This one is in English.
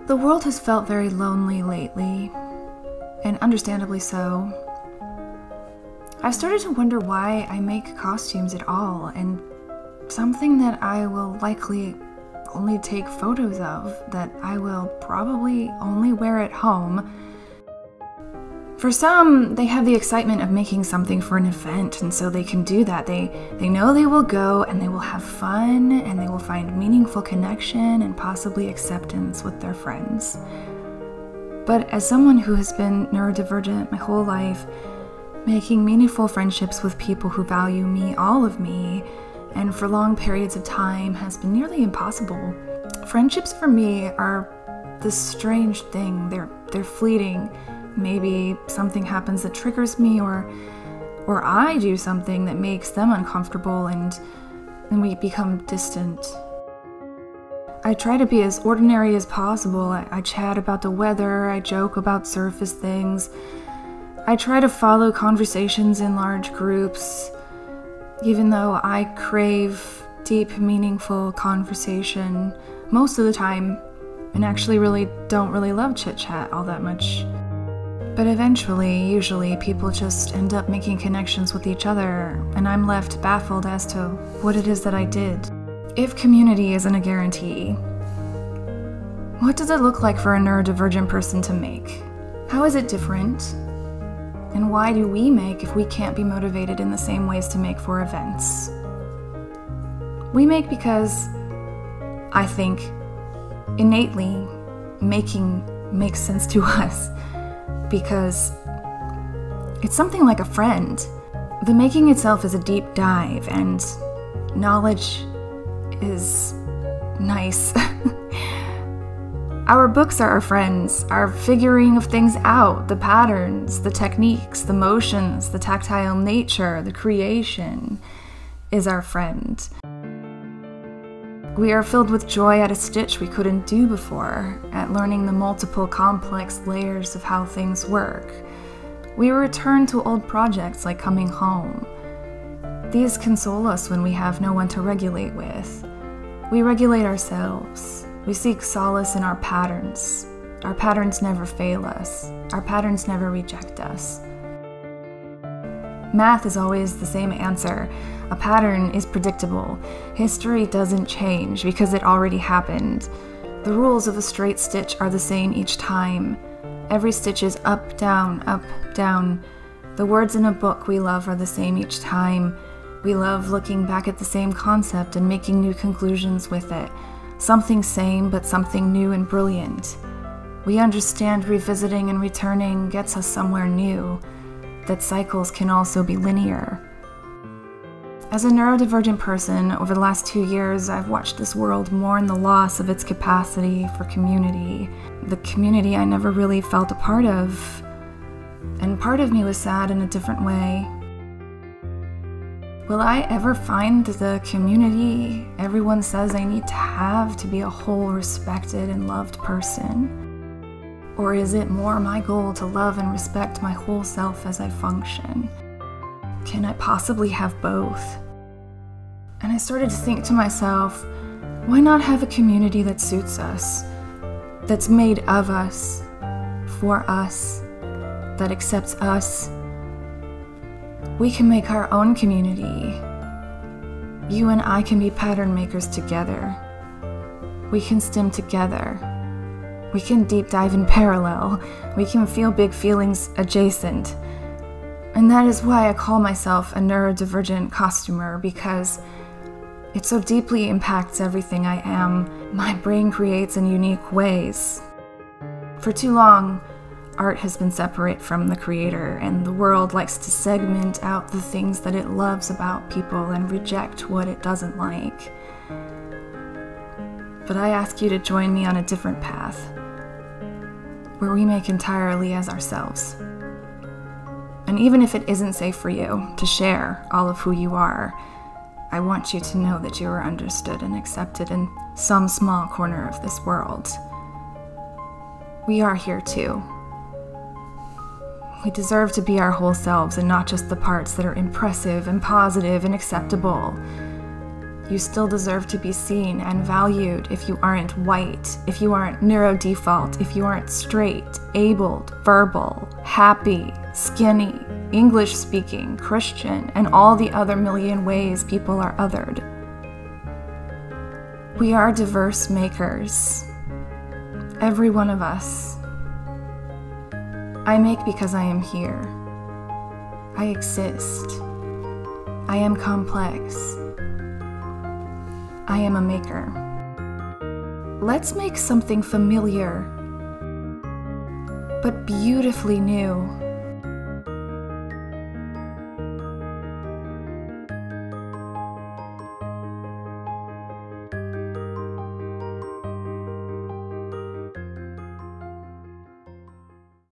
The world has felt very lonely lately, and understandably so. I've started to wonder why I make costumes at all, and something that I will likely only take photos of, that I will probably only wear at home. For some, they have the excitement of making something for an event, and so they can do that. They know they will go and they will have fun and they will find meaningful connection and possibly acceptance with their friends. But as someone who has been neurodivergent my whole life, making meaningful friendships with people who value me, all of me, and for long periods of time has been nearly impossible. Friendships for me are this strange thing. They're fleeting. Maybe something happens that triggers me, or I do something that makes them uncomfortable, and we become distant. I try to be as ordinary as possible. I chat about the weather, I joke about surface things. I try to follow conversations in large groups, even though I crave deep, meaningful conversation most of the time, and actually don't really love chit-chat all that much. But usually, people just end up making connections with each other, and I'm left baffled as to what it is that I did. If community isn't a guarantee, what does it look like for a neurodivergent person to make? How is it different? And why do we make if we can't be motivated in the same ways to make for events? We make because I think innately making makes sense to us. Because it's something like a friend. The making itself is a deep dive, and knowledge is nice. Our books are our friends, our figuring of things out, the patterns, the techniques, the motions, the tactile nature, the creation is our friend. We are filled with joy at a stitch we couldn't do before, at learning the multiple complex layers of how things work. We return to old projects like coming home. These console us when we have no one to regulate with. We regulate ourselves. We seek solace in our patterns. Our patterns never fail us. Our patterns never reject us. Math is always the same answer. A pattern is predictable. History doesn't change because it already happened. The rules of a straight stitch are the same each time. Every stitch is up, down, up, down. The words in a book we love are the same each time. We love looking back at the same concept and making new conclusions with it. Something same, but something new and brilliant. We understand revisiting and returning gets us somewhere new. That cycles can also be linear. As a neurodivergent person, over the last 2 years, I've watched this world mourn the loss of its capacity for community. The community I never really felt a part of. And part of me was sad in a different way. Will I ever find the community everyone says I need to have to be a whole, respected, and loved person? Or is it more my goal to love and respect my whole self as I function? Can I possibly have both? And I started to think to myself, why not have a community that suits us, that's made of us, for us, that accepts us? We can make our own community. You and I can be pattern makers together. We can stem together. We can deep dive in parallel. We can feel big feelings adjacent. And that is why I call myself a neurodivergent costumer, because it so deeply impacts everything I am. My brain creates in unique ways. For too long, art has been separate from the creator, and the world likes to segment out the things that it loves about people and reject what it doesn't like. But I ask you to join me on a different path, where we make entirely as ourselves. And even if it isn't safe for you to share all of who you are, I want you to know that you are understood and accepted in some small corner of this world. We are here too. We deserve to be our whole selves and not just the parts that are impressive and positive and acceptable. You still deserve to be seen and valued if you aren't white, if you aren't neurodefault, if you aren't straight, abled, verbal, happy, skinny, English-speaking, Christian, and all the other million ways people are othered. We are diverse makers. Every one of us. I make because I am here. I exist. I am complex. I am a maker. Let's make something familiar, but beautifully new.